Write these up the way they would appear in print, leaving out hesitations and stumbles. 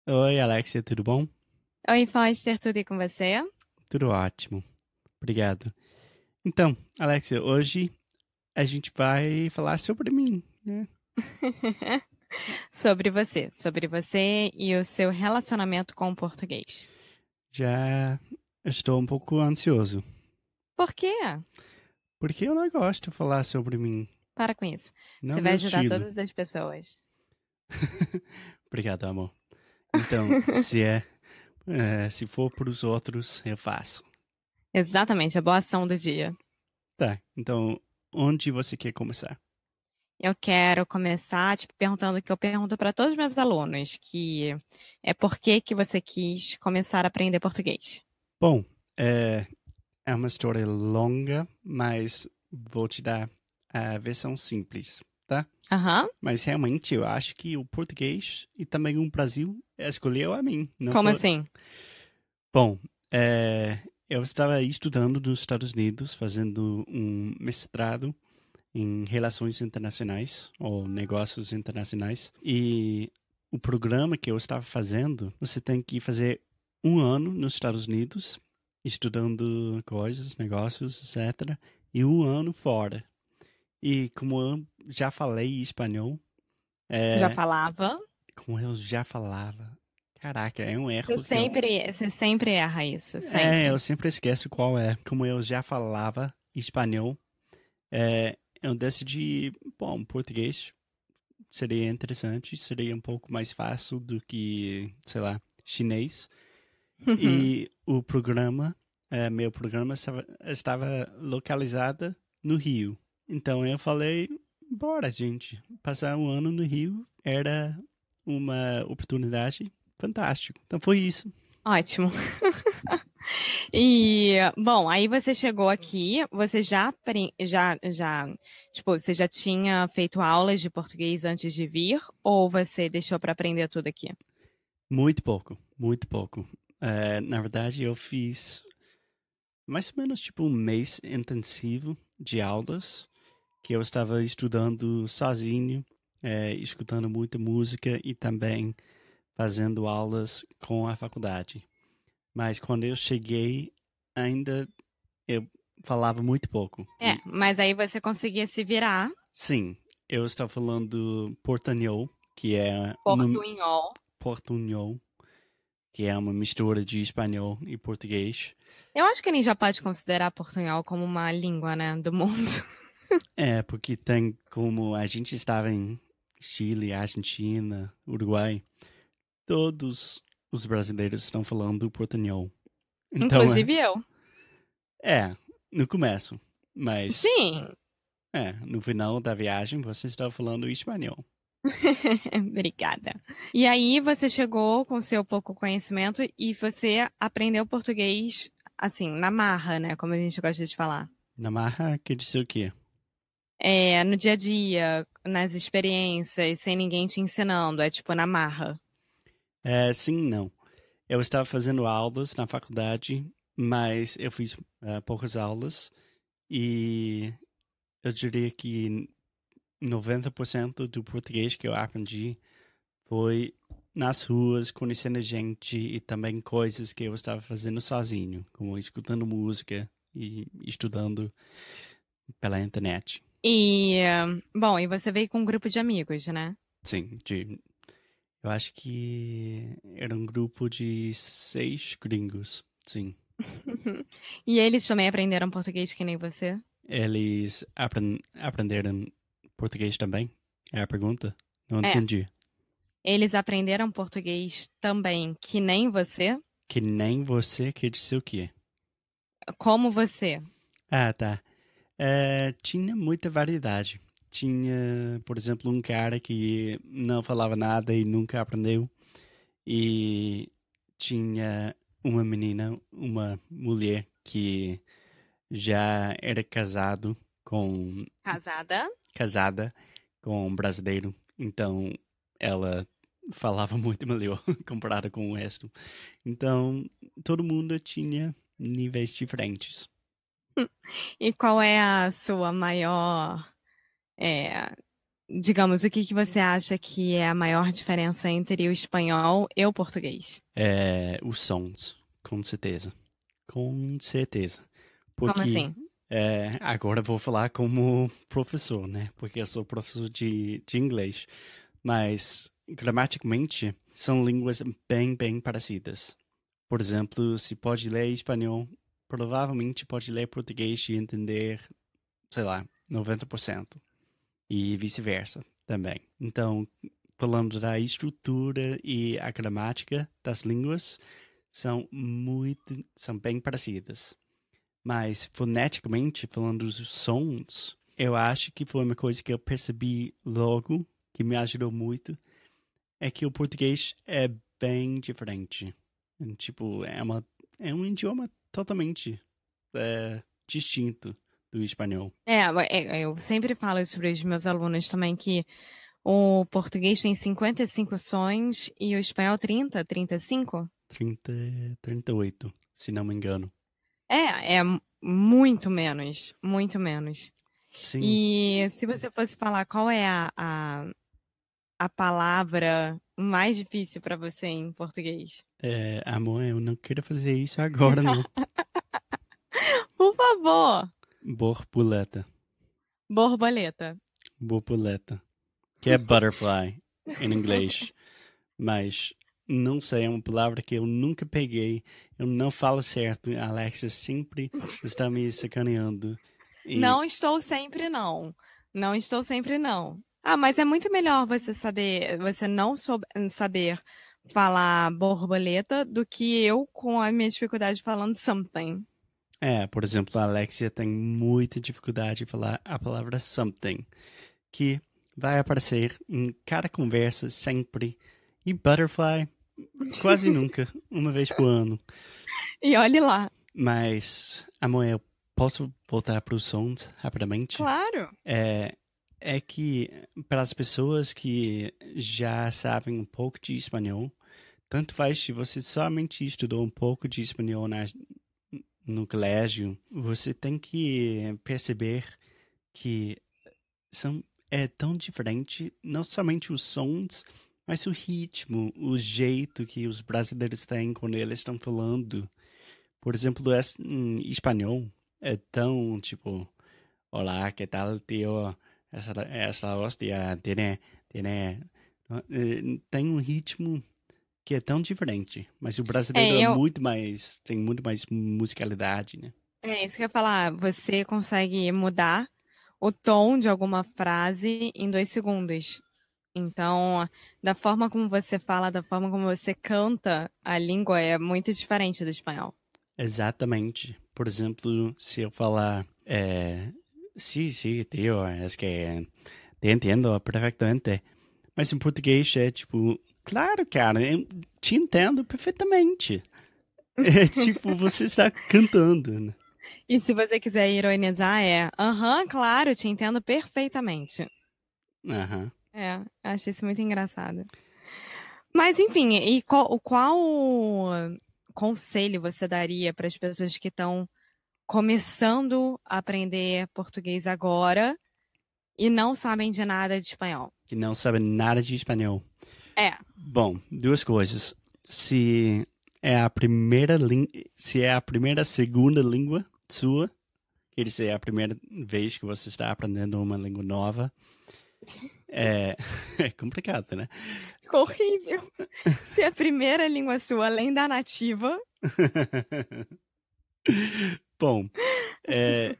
Oi, Alexia, tudo bom? Oi, Foster, tudo e com você? Tudo ótimo. Obrigado. Então, Alexia, hoje a gente vai falar sobre mim, né? Sobre você e o seu relacionamento com o português. Já estou um pouco ansioso, Por quê? porque eu não gosto de falar sobre mim. Para com isso. Não é Você meu vai ajudar estilo. todas as pessoas. Obrigado, amor. Então, se for para os outros, eu faço. Exatamente, a boa ação do dia. Tá, então, onde você quer começar? Eu quero começar te perguntando o que eu pergunto para todos os meus alunos, que é por que que você quis começar a aprender português? Bom, é uma história longa, mas vou te dar a versão simples, tá? Aham. Mas realmente eu acho que o português e também o Brasil escolheu a mim, não Como foi? assim? Bom, eu estava estudando nos Estados Unidos, fazendo um mestrado em relações internacionais ou negócios internacionais. E o programa que eu estava fazendo, você tem que fazer um ano nos Estados Unidos, estudando coisas, negócios, etc. E um ano fora. E como eu já falei espanhol, Já é, falava? como eu já falava. Caraca, é um Você erro que eu. sempre, você sempre erra isso, Eu sempre. sempre esqueço qual é. Como eu já falava espanhol, eu decidi, bom, português seria interessante, seria um pouco mais fácil do que, sei lá, chinês. E o programa, meu programa estava localizado no Rio. Então eu falei, bora, gente, passar um ano no Rio era uma oportunidade fantástica. Então foi isso. Ótimo. E, bom, aí você chegou aqui, você tipo, você já tinha feito aulas de português antes de vir, ou você deixou para aprender tudo aqui? Muito pouco, muito pouco. Na verdade, eu fiz mais ou menos tipo um mês intensivo de aulas, que eu estava estudando sozinho, escutando muita música e também fazendo aulas com a faculdade. Mas quando eu cheguei, ainda eu falava muito pouco. É, mas aí você conseguia se virar. Sim, eu estava falando portanhol, que é uma Portunhol. portunhol, que é uma mistura de espanhol e português. Eu acho que a gente já pode considerar portunhol como uma língua, né, do mundo. É, porque tem como a gente estava em Chile, Argentina, Uruguai, todos os brasileiros estão falando portanhol. Então, Inclusive eu. no começo, mas Sim. no final da viagem você estava falando espanhol. Obrigada. E aí você chegou com seu pouco conhecimento e você aprendeu português, assim, na marra, né? Como a gente gosta de falar. Na marra, quer dizer o quê? É, no dia a dia, nas experiências, sem ninguém te ensinando, é tipo na marra. Sim, não. Eu estava fazendo aulas na faculdade, mas eu fiz poucas aulas e eu diria que 90% do português que eu aprendi foi nas ruas, conhecendo gente e também coisas que eu estava fazendo sozinho, como escutando música e estudando pela internet. E, bom, e você veio com um grupo de amigos, né? Sim, eu acho que era um grupo de 6 gringos, sim. E eles também aprenderam português que nem você? Eles aprenderam português também? É a pergunta? Não É. entendi. Eles aprenderam português também que nem você? Que nem você quer dizer o quê? Como você? Ah, tá. Tinha muita variedade. Tinha, por exemplo, um cara que não falava nada e nunca aprendeu. E tinha uma menina, uma mulher que já era Casada? casada com um brasileiro. Então ela falava muito melhor comparada com o resto. Então todo mundo tinha níveis diferentes. E qual é a sua maior, é, digamos, o que que você acha que é a maior diferença entre o espanhol e o português? Os sons, com certeza. Com certeza. Como Porque assim? agora eu vou falar como professor, né? Porque eu sou professor de inglês. Mas, gramaticalmente, são línguas bem parecidas. Por exemplo, se pode ler espanhol, provavelmente pode ler português e entender, sei lá, 90%. E vice-versa também. Então, falando da estrutura e a gramática das línguas, são bem parecidas. Mas, foneticamente, falando dos sons, eu acho que foi uma coisa que eu percebi logo, que me ajudou muito, é que o português é bem diferente. Tipo, é um idioma totalmente distinto do espanhol. Eu sempre falo isso para os meus alunos também, que o português tem 55 sons e o espanhol 30, 35. 30, 38, se não me engano. É muito menos, muito menos. Sim, E se você fosse falar qual é a palavra mais difícil para você em português? amor, eu não quero fazer isso agora, não. Por favor, Borboleta. borboleta. Borboleta. Que é butterfly em inglês. Mas não sei, é uma palavra que eu nunca peguei. Eu não falo certo. A Alexia sempre está me sacaneando. E Não estou sempre, não. Não estou sempre, não. Ah, mas é muito melhor você saber, você não saber falar borboleta do que eu com a minha dificuldade falando something. por exemplo, a Alexia tem muita dificuldade em falar a palavra something, que vai aparecer em cada conversa sempre. E butterfly, quase nunca, uma vez por ano. E olhe lá. Mas, amor, eu posso voltar para os sons rapidamente? Claro. É, é que para as pessoas que já sabem um pouco de espanhol, tanto faz se você somente estudou um pouco de espanhol no colégio, você tem que perceber que são, é tão diferente, não somente os sons, mas o ritmo, o jeito que os brasileiros têm quando eles estão falando. Por exemplo, em espanhol é tão tipo, hola, ¿qué tal, tío? Essa hostia tem um ritmo que é tão diferente, mas o brasileiro É, eu, tem muito mais musicalidade, né? é isso que eu ia falar. Você consegue mudar o tom de alguma frase em 2 segundos. Então, da forma como você fala, da forma como você canta, a língua é muito diferente do espanhol. Exatamente. Por exemplo, se eu falar, sí, sí, tío, es que te entiendo perfectamente. Mas em português é tipo, claro, cara, eu te entendo perfeitamente. É tipo, você está cantando, né? E se você quiser ironizar, aham, claro, te entendo perfeitamente. Aham. É, acho isso muito engraçado. Mas, enfim, e qual conselho você daria para as pessoas que estão começando a aprender português agora e não sabem de nada de espanhol? Que não sabe nada de espanhol. É. Bom, duas coisas. Se é a primeira, segunda língua sua, quer dizer, é a primeira vez que você está aprendendo uma língua nova, é, é complicado, né? Ficou horrível. Se é a primeira língua sua, além da nativa. Bom, é,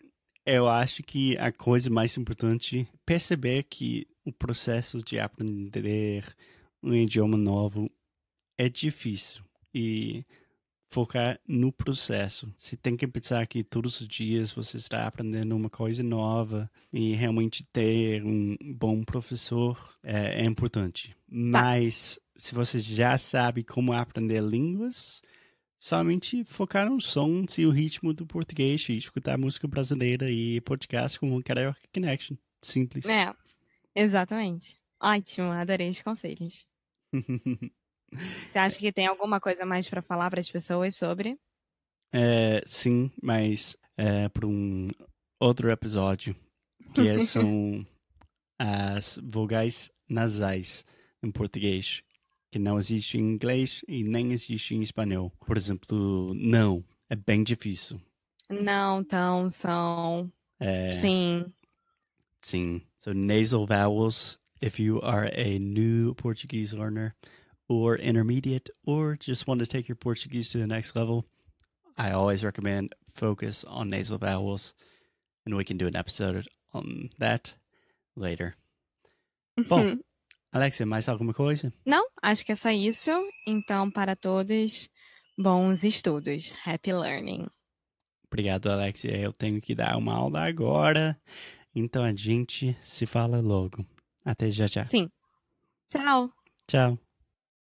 eu acho que a coisa mais importante é perceber que o processo de aprender um idioma novo é difícil e focar no processo. Você tem que pensar que todos os dias você está aprendendo uma coisa nova e realmente ter um bom professor é importante. Tá. Mas se você já sabe como aprender línguas, somente focar nos sons e o ritmo do português e escutar música brasileira e podcast como o Karaoke Connection. Simples. É, exatamente. Ótimo, adorei os conselhos. Você acha que tem alguma coisa mais para falar para as pessoas sobre? Sim, mas para um outro episódio, que são as vogais nasais em português, que não existe em inglês e nem existe em espanhol. Por exemplo, não, é bem difícil. Não, então, são. Sim. Sim. So nasal vowels, if you are a new Portuguese learner or intermediate or just want to take your Portuguese to the next level, I always recommend focus on nasal vowels, and we can do an episode on that later. Bom, Alexia, mais alguma coisa? Não, acho que é só isso. Então, para todos, bons estudos. Happy learning. Obrigado, Alexia. Eu tenho que dar uma aula agora. Então a gente se fala logo. Até já já. Sim. Tchau. Tchau.